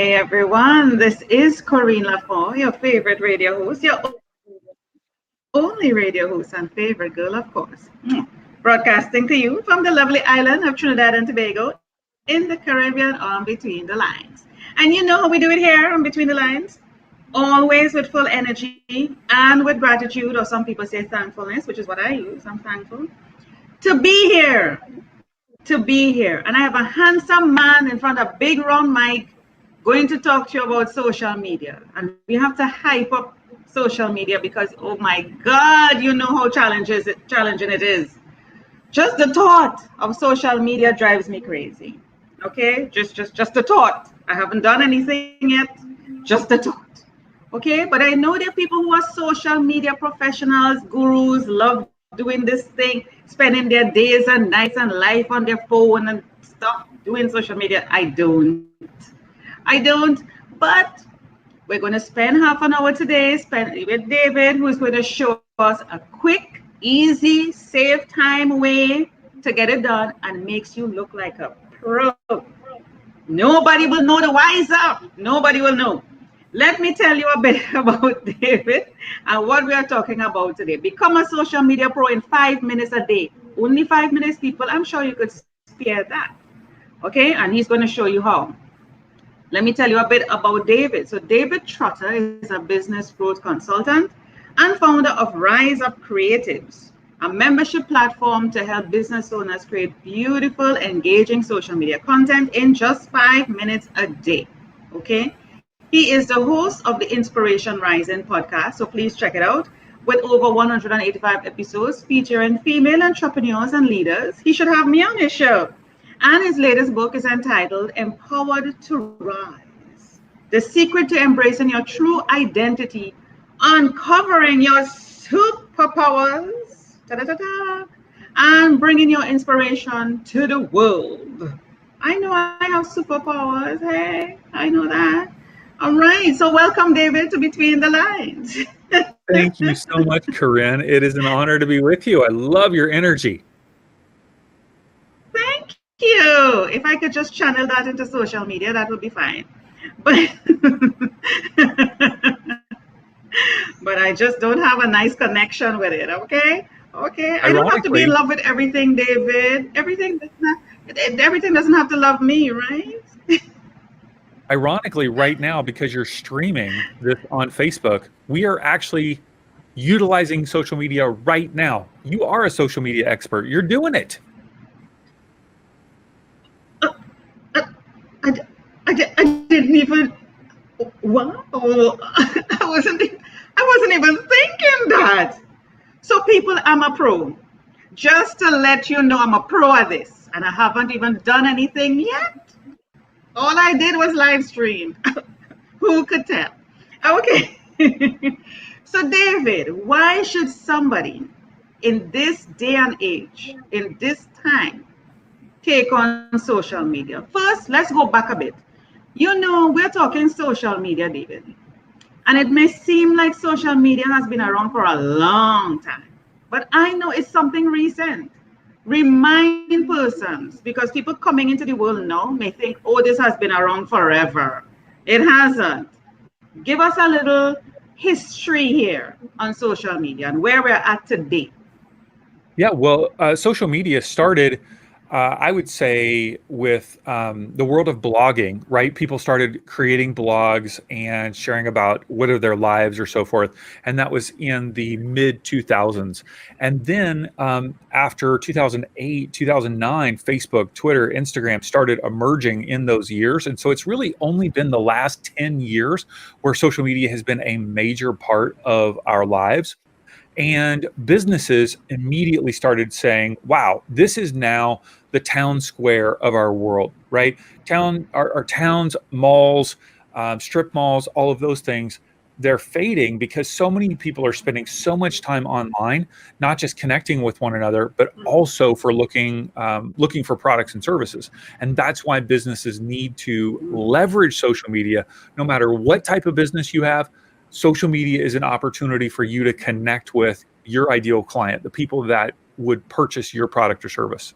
Hey everyone, this is Corinne Lafont, your favorite radio host, your only radio host and favorite girl, of course. Broadcasting to you from the lovely island of Trinidad and Tobago in the Caribbean on Between the Lines. And you know how we do it here on Between the Lines? Always with full energy and with gratitude, or some people say thankfulness, which is what I use. I'm thankful to be here, And I have a handsome man in front of a big round mic going to talk to you about social media. And we have to hype up social media because, oh my God, you know how challenging it is. Just the thought of social media drives me crazy. Okay, just the thought. I haven't done anything yet. Just the thought. Okay, but I know there are people who are social media professionals, gurus, love doing this thing, spending their days and nights and life on their phone and stuff doing social media. I don't. But we're going to spend half an hour today with David, who's going to show us a quick, easy, save time way to get it done and makes you look like a pro. Nobody will know the wise up. Nobody will know. Let me tell you a bit about David and what we are talking about today. Become a social media pro in 5 minutes a day. Only 5 minutes, people. I'm sure you could spare that. Okay, and he's going to show you how. Let me tell you a bit about David. So David Trotter is a business growth consultant and founder of Rise Up Creatives, a membership platform to help business owners create beautiful, engaging social media content in just 5 minutes a day. Okay. He is the host of the Inspiration Rising podcast, so please check it out. With over 185 episodes featuring female entrepreneurs and leaders, he should have me on his show. And his latest book is entitled Empowered to Rise: The Secret to Embracing Your True Identity, Uncovering Your Superpowers, and bringing your inspiration to the world. I know I have superpowers. Hey, I know that. All right. So welcome, David, to Between the Lines. Thank you so much, Corinne. It is an honor to be with you. I love your energy. Thank you. If I could just channel that into social media, that would be fine. But but I just don't have a nice connection with it. Okay. Okay. I don't have to be in love with everything, David. Everything doesn't have to love me, right? Ironically, right now, because you're streaming this on Facebook, we are actually utilizing social media right now. You are a social media expert. You're doing it. I didn't even. Wow. I wasn't even thinking that. So people, I'm a pro. Just to let you know, I'm a pro at this, and I haven't even done anything yet. All I did was live stream. Who could tell? Okay. So David, why should somebody in this day and age, in this time, take on social media? First, let's go back a bit. You know, we're talking social media, David. And it may seem like social media has been around for a long time, but I know it's something recent. Remind persons, because people coming into the world now may think, oh, this has been around forever. It hasn't. Give us a little history here on social media and where we're at today. Yeah, well, social media started, I would say, with the world of blogging, right? People started creating blogs and sharing about what are their lives or so forth. And that was in the mid 2000s. And then after 2008, 2009, Facebook, Twitter, Instagram started emerging in those years. And so it's really only been the last 10 years where social media has been a major part of our lives. And businesses immediately started saying, wow, this is now the town square of our world, right? Our towns, malls, strip malls, all of those things, they're fading because so many people are spending so much time online, not just connecting with one another, but also for looking for products and services. And that's why businesses need to leverage social media. No matter what type of business you have, social media is an opportunity for you to connect with your ideal client, the people that would purchase your product or service.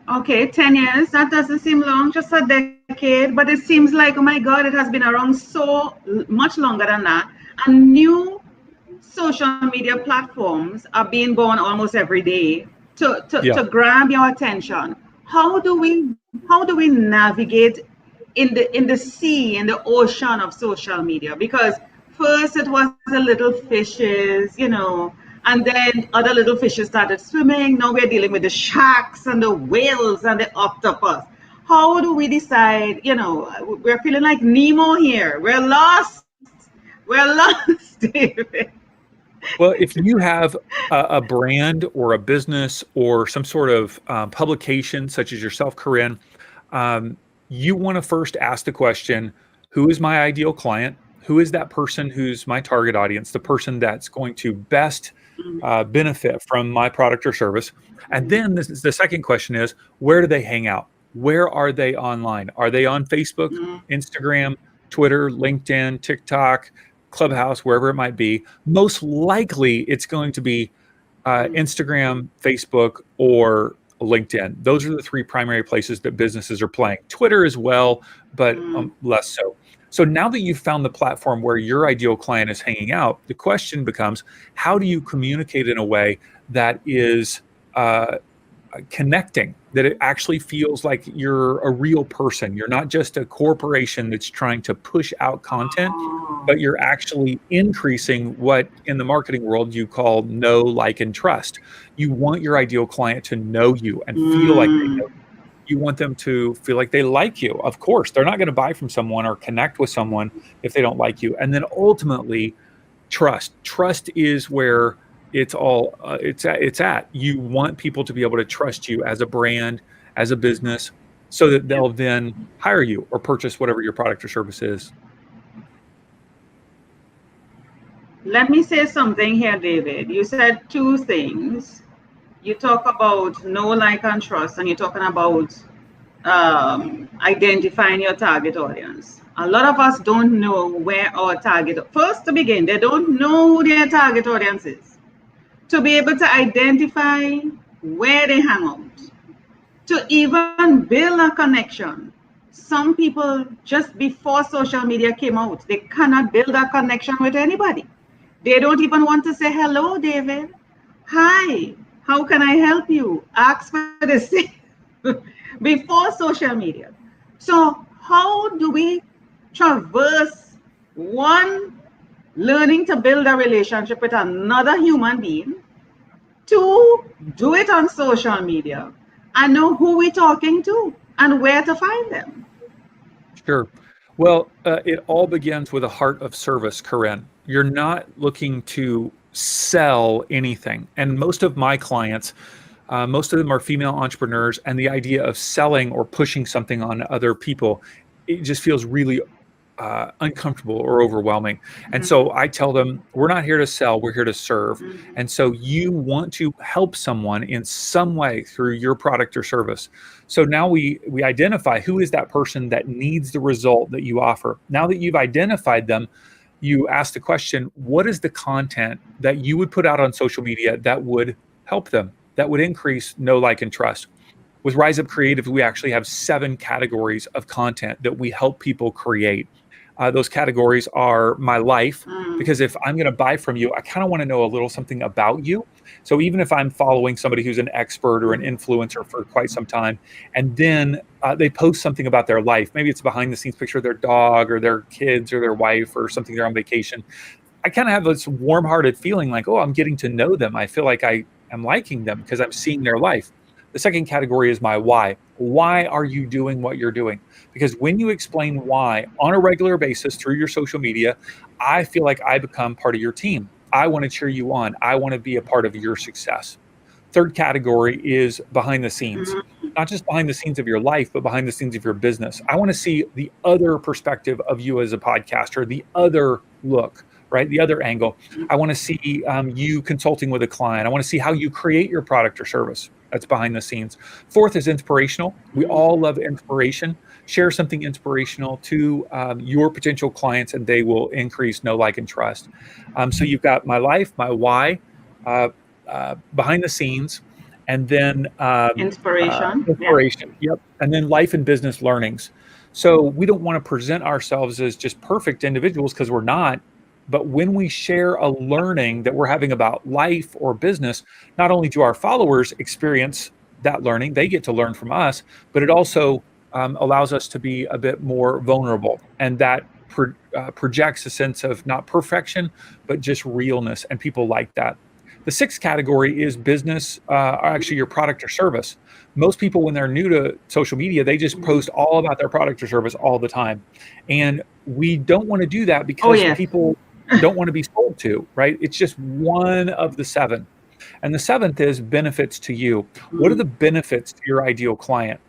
Okay, 10 years. That doesn't seem long, just a decade, but it seems like, oh my God, it has been around so much longer than that. And new social media platforms are being born almost every day Yeah. to grab your attention. How do we navigate in the sea, in the ocean of social media? Because first it was the little fishes, and then other little fishes started swimming. Now we're dealing with the sharks and the whales and the octopus. How do we decide? We're feeling like Nemo here. We're lost. We're lost, David. Well, if you have a brand or a business or some sort of publication, such as yourself, Corinne, um, you want to first ask the question, who is my ideal client? Who is that person who's my target audience, the person that's going to best benefit from my product or service? And then the second question is, where do they hang out? Where are they online? Are they on Facebook, Instagram, Twitter, LinkedIn, TikTok, Clubhouse, wherever it might be? Most likely it's going to be Instagram, Facebook, or LinkedIn. Those are the three primary places that businesses are playing. Twitter as well, but less so. So now that you've found the platform where your ideal client is hanging out, the question becomes, how do you communicate in a way that is connecting, that it actually feels like you're a real person? You're not just a corporation that's trying to push out content, but you're actually increasing what in the marketing world you call know, like, and trust. You want your ideal client to know you and feel like they know. Mm, You want them to feel like they like you. Of course, they're not going to buy from someone or connect with someone if they don't like you. And then ultimately, trust. Trust is where it's at. You want people to be able to trust you as a brand, as a business, so that yeah. they'll then hire you or purchase whatever your product or service is. Let me say something here, David. You said two things. You talk about know, like, and trust, and you're talking about identifying your target audience. A lot of us don't know where our target, first to begin, they don't know who their target audience is. To be able to identify where they hang out, to even build a connection. Some people, just before social media came out, they cannot build a connection with anybody. They don't even want to say, hello, David. Hi, how can I help you? Ask for the same before social media. So, how do we traverse one, learning to build a relationship with another human being, two, do it on social media and know who we're talking to and where to find them? Sure. Well, it all begins with a heart of service, Corinne. You're not looking to sell anything. And most of my clients, most of them are female entrepreneurs, and the idea of selling or pushing something on other people, it just feels really uncomfortable or overwhelming. And so I tell them, we're not here to sell, we're here to serve. And so you want to help someone in some way through your product or service. So now we identify who is that person that needs the result that you offer. Now that you've identified them, you ask the question, what is the content that you would put out on social media that would help them, that would increase know, like, and trust? With Rise Up Creative, we actually have 7 categories of content that we help people create. Those categories are my life, because if I'm going to buy from you, I kind of want to know a little something about you. So even if I'm following somebody who's an expert or an influencer for quite some time, and then they post something about their life, maybe it's a behind the scenes picture of their dog or their kids or their wife or something, they're on vacation, I kind of have this warm-hearted feeling like, oh, I'm getting to know them. I feel like I am liking them because I'm seeing their life. The second category is my why. Why are you doing what you're doing? Because when you explain why on a regular basis through your social media, I feel like I become part of your team. I want to cheer you on. I want to be a part of your success. Third category is behind the scenes, not just behind the scenes of your life, but behind the scenes of your business. I want to see the other perspective of you as a podcaster, the other look, right? The other angle. I want to see you consulting with a client. I want to see how you create your product or service. That's behind the scenes. Fourth is inspirational. We all love inspiration. Share something inspirational to your potential clients, and they will increase know, like, and trust. So you've got my life, my why, behind the scenes, and then Inspiration. Yeah. inspiration. Yep. And then life and business learnings. So we don't want to present ourselves as just perfect individuals because we're not. But when we share a learning that we're having about life or business, not only do our followers experience that learning, they get to learn from us, but it also allows us to be a bit more vulnerable. And that projects a sense of not perfection, but just realness. And people like that. The sixth category is business, actually your product or service. Most people, when they're new to social media, they just Mhm. post all about their product or service all the time. And we don't want to do that Oh because yes. people don't want to be sold to, right? It's just one of the seven. And the seventh is benefits to you. What are Mhm. the benefits to your ideal client?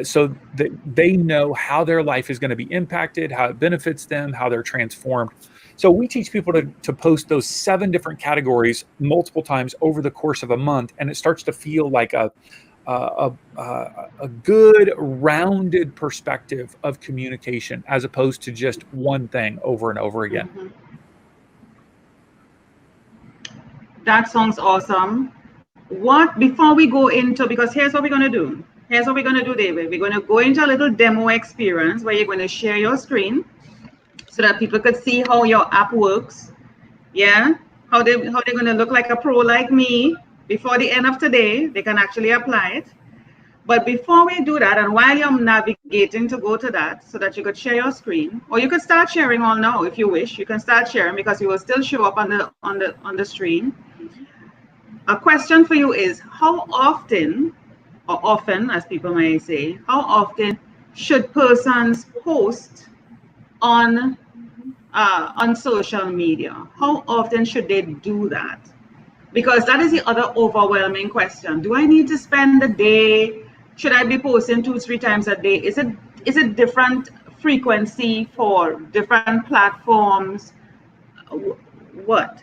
So that they know how their life is going to be impacted, how it benefits them, how they're transformed. So we teach people to post those seven different categories multiple times over the course of a month, and it starts to feel like a good rounded perspective of communication as opposed to just one thing over and over again. Mhm. That sounds awesome. What before we go into, because here's what we're gonna do. Here's what we're gonna do, David. We're gonna go into a little demo experience where you're gonna share your screen so that people could see how your app works. Yeah, how they're gonna look like a pro like me before the end of today. They can actually apply it. But before we do that, and while you're navigating to go to that, so that you could share your screen, or you could start sharing all now if you wish. You can start sharing because you will still show up on the screen. A question for you is how often, or often, as people may say, how often should persons post on on social media? How often should they do that? Because that is the other overwhelming question. Do I need to spend a day? Should I be posting 2, 3 times a day? Is it different frequency for different platforms? What?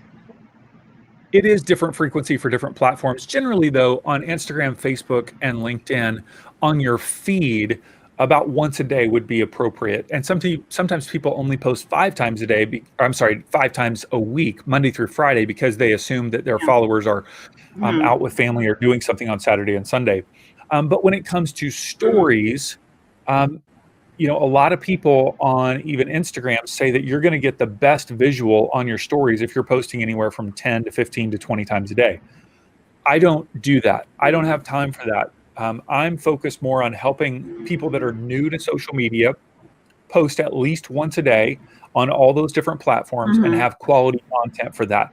It is different frequency for different platforms. Generally, though, on Instagram, Facebook, and LinkedIn, on your feed, about once a day would be appropriate. And sometimes people only post 5 times a day. I'm sorry, 5 times a week, Monday through Friday, because they assume that their Yeah. followers are Mhm. out with family or doing something on Saturday and Sunday. But when it comes to Mhm. stories, um, a lot of people on even Instagram say that you're going to get the best visual on your stories if you're posting anywhere from 10 to 15 to 20 times a day. I don't do that. I don't Mhm. have time for that. I'm focused more on helping people that are new to social media post at least once a day on all those different platforms and Mhm. have quality content for that.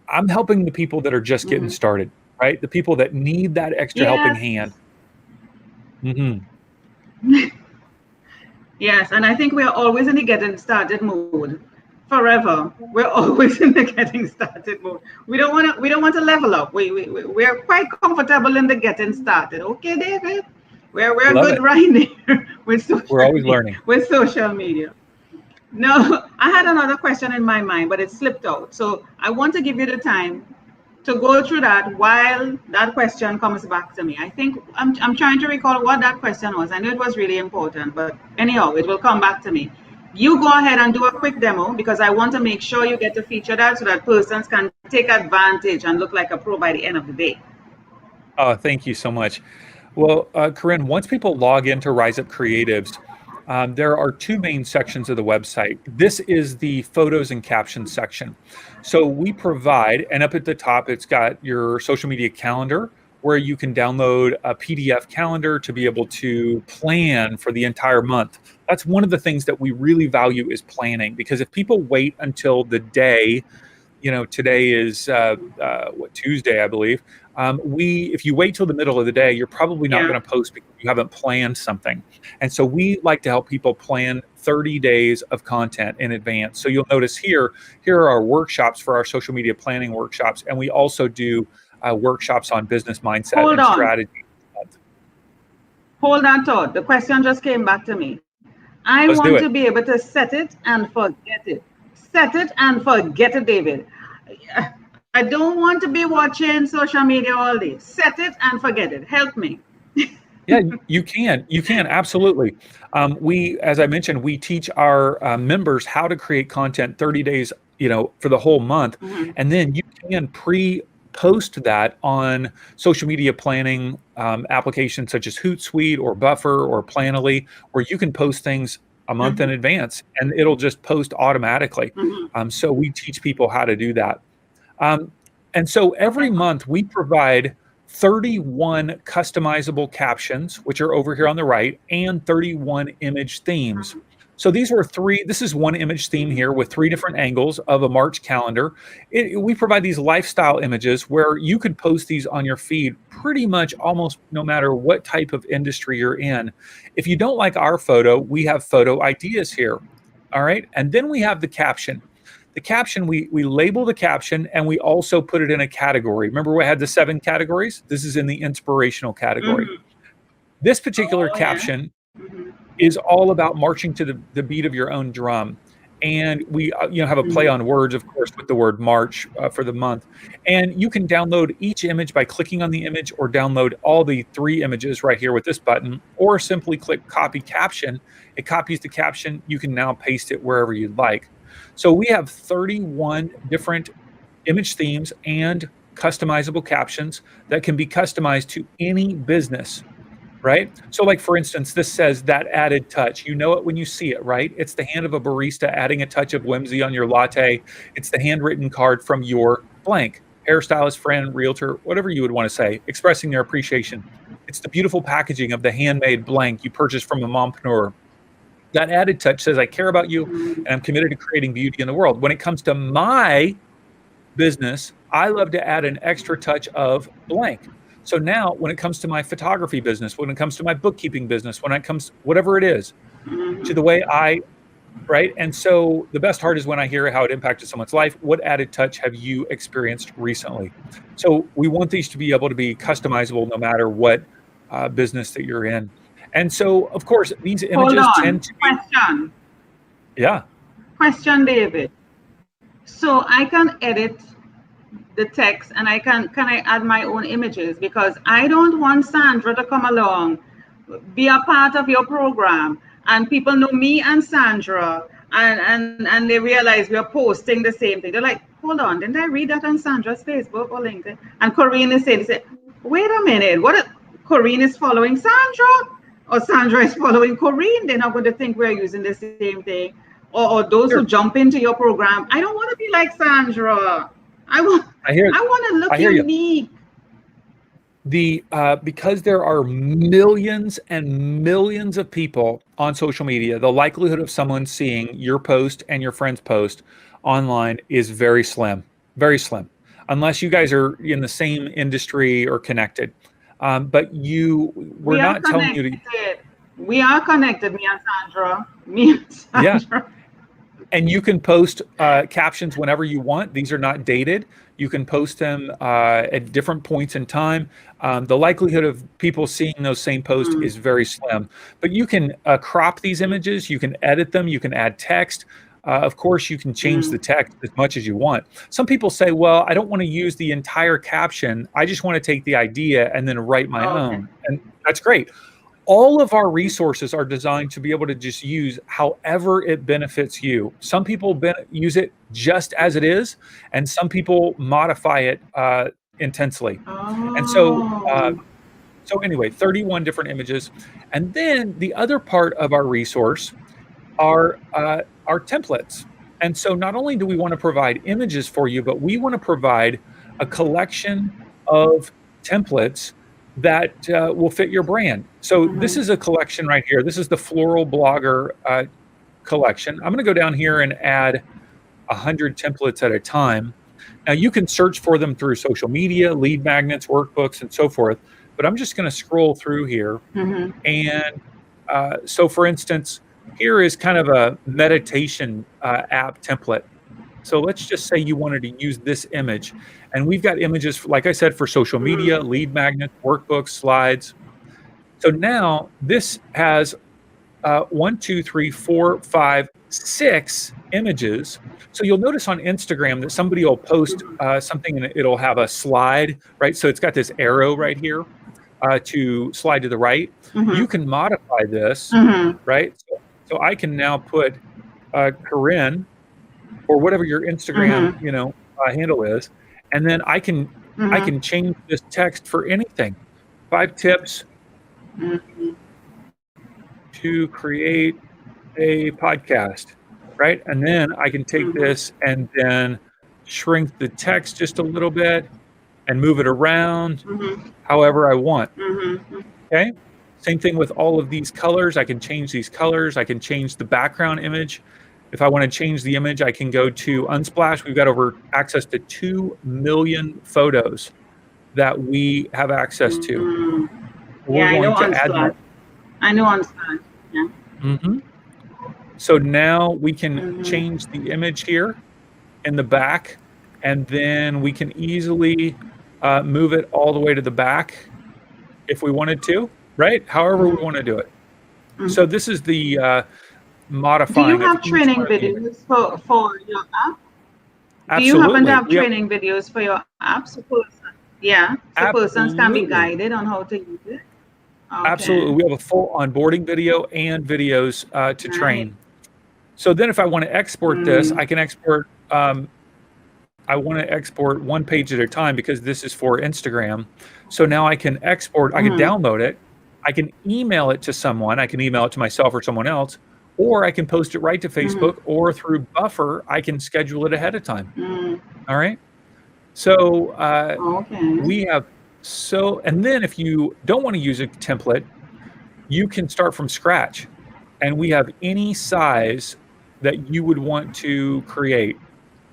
I'm helping the people that are just getting Mhm. started, right? The people that need that extra helping Yes. hand. Hmm. Yes, and I think we're always in the getting started mode. Forever, we're always in the getting started mode. We don't want to level up. We're quite comfortable in the getting started. Okay, David, we're Love good it. right there with We're social always media. learning. With social media. No, I had another question in my mind, but it slipped out. So I want to give you the time to go through that while that question comes back to me. I think I'm trying to recall what that question was. I know it was really important, but anyhow, it will come back to me. You go ahead and do a quick demo because I want to make sure you get to feature that so that persons can take advantage and look like a pro by the end of the day. Oh, thank you so much. Well, Corinne, once people log into Rise Up Creatives, there are two main sections of the website. This is the photos and captions section. So we provide, and up at the top, it's got your social media calendar where you can download a PDF calendar to be able to plan for the entire month. That's one of the things that we really value is planning, because if people wait until the day, today is Tuesday, I believe. If you wait till the middle of the day, you're probably not Yeah. going to post because you haven't planned something. And so we like to help people plan 30 days of content in advance. So you'll notice here are our workshops for our social media planning workshops, and we also do workshops on business mindset Hold and on. strategy. Hold on thought. The question just came back to me. I Let's want do to it. be able to set it and forget it. Set it and forget it, David. I don't want to be watching social media all day. Set it and forget it. Help me. Yeah, you can absolutely. As I mentioned, we teach our members how to create content 30 days, for the whole month, Mhm. and then you can post that on social media planning applications such as Hootsuite or Buffer or Planoly, where you can post things a month in advance and it'll just post automatically. So we teach people how to do that. And so every month we provide 31 customizable captions, which are over here on the right, and 31 image themes. So these were this is one image theme here with 3 different angles of a March calendar. We provide these lifestyle images where you could post these on your feed pretty much almost no matter what type of industry you're in. If you don't like our photo, we have photo ideas here. All right. And then we have the caption. The caption, we label the caption and we also put it in a category. Remember we had the 7 categories? This is in the inspirational category. This particular caption is all about marching to the beat of your own drum. And we have a play on words, of course, with the word March for the month. And you can download each image by clicking on the image or download all the 3 images right here with this button, or simply click copy caption. It copies the caption. You can now paste it wherever you'd like. So we have 31 different image themes and customizable captions that can be customized to any business. Right? So like, for instance, this says that added touch. You know it when you see it, right? It's the hand of a barista adding a touch of whimsy on your latte. It's the handwritten card from your blank, hairstylist, friend, realtor, whatever you would want to say, expressing their appreciation. It's the beautiful packaging of the handmade blank you purchased from a mompreneur. That added touch says, I care about you and I'm committed to creating beauty in the world. When it comes to my business, I love to add an extra touch of blank. So now when it comes to my photography business, when it comes to my bookkeeping business, when it comes, whatever it is, to the way right? And so the best part is when I hear how it impacted someone's life. What added touch have you experienced recently? So we want these to be able to be customizable no matter what business that you're in. And so, of course, these images tend to be... Question. Yeah. Question, David. So I can edit the text and can I add my own images, because I don't want Sandra to come along, be a part of your program, and people know me and Sandra and they realize we are posting the same thing. They're like, hold on, didn't I read that on Sandra's Facebook or LinkedIn? And Corinne is saying, wait a minute, Corinne is following Sandra or Sandra is following Corinne? They're not going to think we're using the same thing. Or those who jump into your program, I don't want to be like Sandra. I want to look unique. Because there are millions and millions of people on social media, the likelihood of someone seeing your post and your friend's post online is very slim, unless you guys are in the same industry or connected. But we're not telling you to. We are connected, me and Sandra. Yeah. And you can post captions whenever you want. These are not dated. You can post them at different points in time. The likelihood of people seeing those same posts is very slim. But you can crop these images. You can edit them. You can add text. Of course, you can change the text as much as you want. Some people say, well, I don't want to use the entire caption. I just want to take the idea and then write my own. And that's great. All of our resources are designed to be able to just use however it benefits you. Some people use it just as it is, and some people modify it intensely. And so anyway, 31 different images. And then the other part of our resource are templates. And so not only do we want to provide images for you, but we want to provide a collection of templates that will fit your brand. So this is a collection right here. This is the Floral Blogger collection. I'm going to go down here and add 100 templates at a time. Now you can search for them through social media, lead magnets, workbooks, and so forth. But I'm just going to scroll through here. And so for instance, here is kind of a meditation app template. So let's just say you wanted to use this image. And we've got images, like I said, for social media, lead magnets, workbooks, slides. So now this has 1, 2, 3, 4, 5, 6 images. So you'll notice on Instagram that somebody will post something and it'll have a slide, right? So it's got this arrow right here to slide to the right. You can modify this, right? So I can now put Corinne or whatever your Instagram, handle is, and then I can I can change this text for anything. 5 tips to create a podcast, right? And then I can take this and then shrink the text just a little bit and move it around however I want. Okay. Same thing with all of these colors. I can change these colors. I can change the background image. If I want to change the image, I can go to Unsplash. We've got over access to 2 million photos that we have access to. Yeah, We're I know going to add Unsplash. more. I know Unsplash. Yeah. So now we can change the image here in the back, and then we can easily move it all the way to the back if we wanted to, right? However we want to do it. So this is the Do you modifying of have each training one of the images. videos for your app? Do you happen to Absolutely. have training videos for your app? So persons can be Absolutely. guided on how to use it? Absolutely. Okay. We have a full onboarding video and videos to train. So then if I want to export this, I can export, I want to export one page at a time because this is for Instagram. So now I can export, I can download it, I can email it to someone, I can email it to myself or someone else, or I can post it right to Facebook, or through Buffer, I can schedule it ahead of time. All right. So we have, and then if you don't want to use a template, you can start from scratch. And we have any size that you would want to create.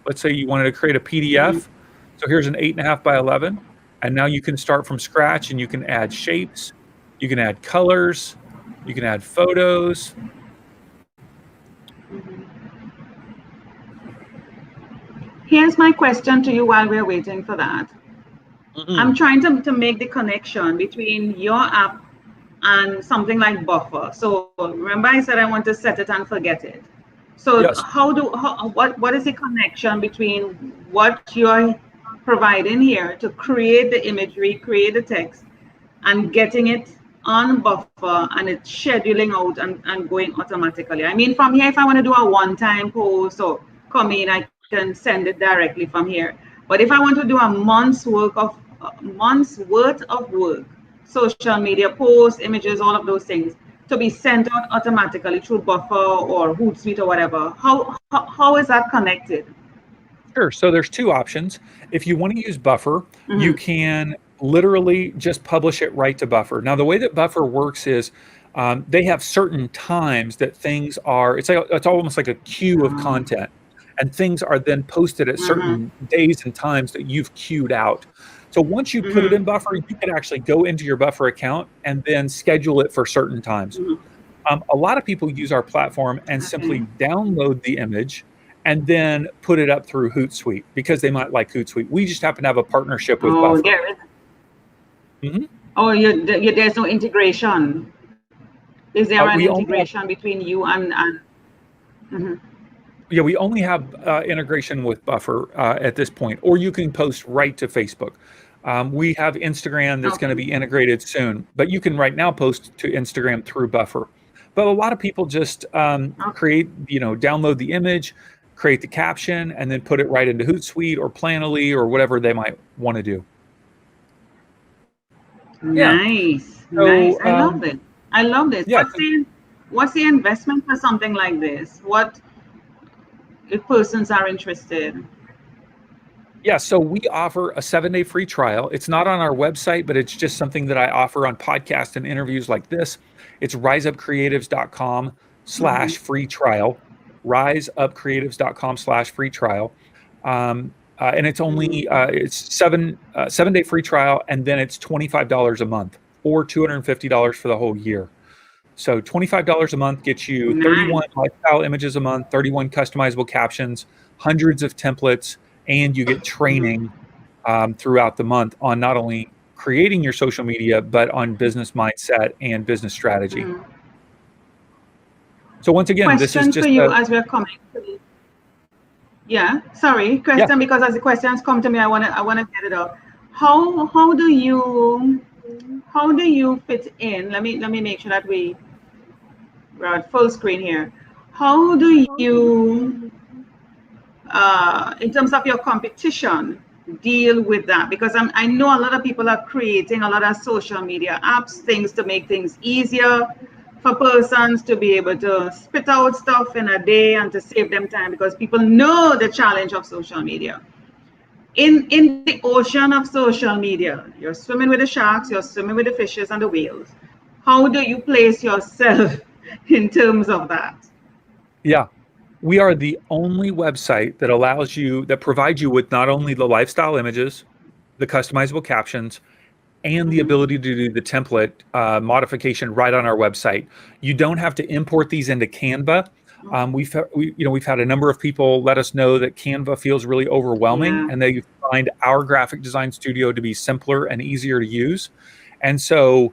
Let's say you wanted to create a PDF. So here's an 8.5 by 11. And now you can start from scratch and you can add shapes, you can add colors, you can add photos. Here's my question to you while we're waiting for that. I'm trying to make the connection between your app and something like Buffer. So remember I said I want to set it and forget it. So Yes. what is the connection between what you're providing here to create the imagery, create the text, and getting it on Buffer and it's scheduling out and going automatically? I mean, from here, if I want to do a one-time post or come in, I can send it directly from here. But if I want to do a month's worth of work, social media posts, images, all of those things, to be sent out automatically through Buffer or Hootsuite or whatever, how is that connected? Sure. So there's 2 options. If you want to use Buffer, you can literally just publish it right to Buffer. Now, the way that Buffer works is they have certain times that things are, it's almost like a queue of content. And things are then posted at certain days and times that you've queued out. So once you put it in Buffer, you can actually go into your Buffer account and then schedule it for certain times. A lot of people use our platform and simply download the image and then put it up through Hootsuite because they might like Hootsuite. We just happen to have a partnership with Buffer. There's no integration. Is there an integration between you and Yeah, we only have integration with Buffer at this point, or you can post right to Facebook. We have Instagram that's going to be integrated soon, but you can right now post to Instagram through Buffer. But a lot of people just download the image, create the caption, and then put it right into Hootsuite or Planoly or whatever they might want to do. Nice. I love it. I love this. Yeah. What's the investment for something like this? What if persons are interested? Yeah, so we offer a 7-day free trial. It's not on our website, but it's just something that I offer on podcasts and interviews like this. It's riseupcreatives.com/free trial, riseupcreatives.com/free trial. And it's only, it's 7-day free trial, and then it's $25 a month or $250 for the whole year. So $25 a month gets you 31 lifestyle images a month, 31 customizable captions, hundreds of templates, and you get training throughout the month on not only creating your social media, but on business mindset and business strategy. So once again, this is just for you as we're coming to question, because as the questions come to me, I wanna get it out. How do you fit in? Let me make sure that we're at full screen here. How do you in terms of your competition, deal with that? Because I know a lot of people are creating a lot of social media apps, things to make things easier for persons to be able to spit out stuff in a day and to save them time, because people know the challenge of social media. In the ocean of social media, you're swimming with the sharks, you're swimming with the fishes and the whales. How do you place yourself in terms of that? Yeah. We are the only website that allows you, that provides you with not only the lifestyle images, the customizable captions, and the Mm-hmm. ability to do the template modification right on our website. You don't have to import these into Canva. We've had a number of people let us know that Canva feels really overwhelming, Yeah. and they find our graphic design studio to be simpler and easier to use. And so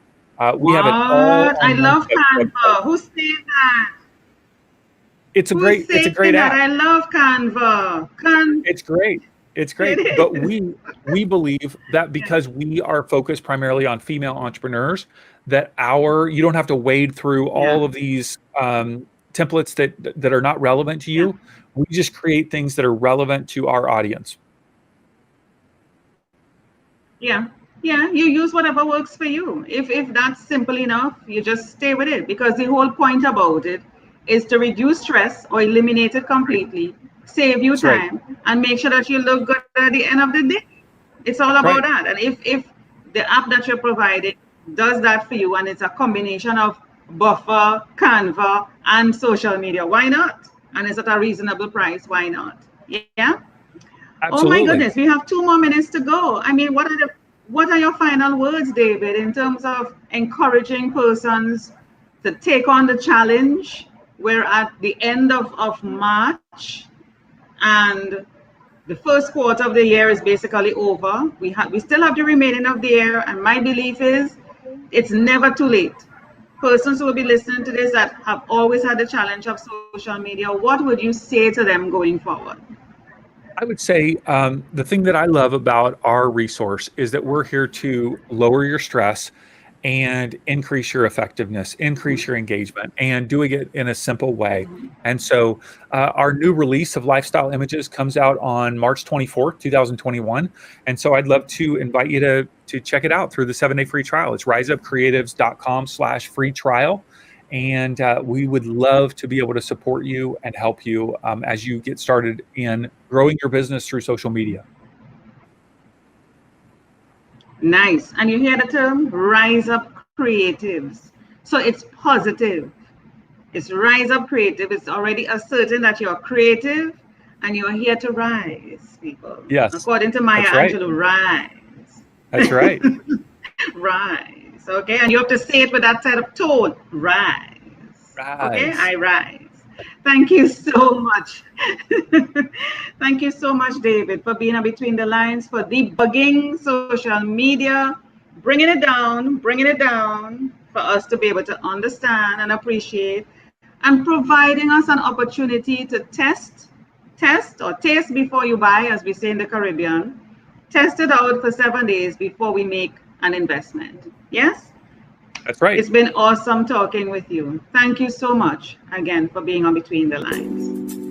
we have it all What? I on one love website. Canva. Who said that? Who's It's a saying great that? app. I love Canva. It's great. It's It great. But is. we believe that Yeah. because we are focused primarily on female entrepreneurs, that our you don't have to wade through Yeah. all of these templates that are not relevant to Yeah. you. We just create things that are relevant to our audience. Yeah. Yeah. You use whatever works for you. If that's simple enough, you just stay with it, because the whole point about it is to reduce stress or eliminate it completely, save you That's right. time, and make sure that you look good at the end of the day. It's all That's about right. that. And if the app that you're providing does that for you, and it's a combination of Buffer, Canva, and social media, why not? And it's at a reasonable price, why not? Yeah. Oh my goodness, Absolutely. we have 2 more minutes to go. I mean, what are your final words, David, in terms of encouraging persons to take on the challenge? We're at the end of March, and the first quarter of the year is basically over. We still have the remaining of the year, and my belief is it's never too late. Persons who will be listening to this that have always had the challenge of social media, what would you say to them going forward? I would say the thing that I love about our resource is that we're here to lower your stress and increase your effectiveness, increase your engagement, and doing it in a simple way. And so, our new release of Lifestyle Images comes out on March 24th, 2021. And so, I'd love to invite you to check it out through the 7-day free trial. It's riseupcreatives.com/free trial. And we would love to be able to support you and help you as you get started in growing your business through social media. Nice. And you hear the term rise up creatives. So it's positive. It's rise up creative. It's already ascertain that you're creative and you're here to rise, people. Yes, According to Maya that's right. Angelou, rise. That's right. Rise. Okay. And you have to say it with that type of tone. Rise. Okay. Rise. I rise. Thank you so much. Thank you so much, David, for being a between the lines, for debugging social media, bringing it down for us to be able to understand and appreciate, and providing us an opportunity to test or taste before you buy, as we say in the Caribbean. Test it out for 7 days before we make an investment. Yes? That's right. It's been awesome talking with you. Thank you so much again for being on Between the Lines.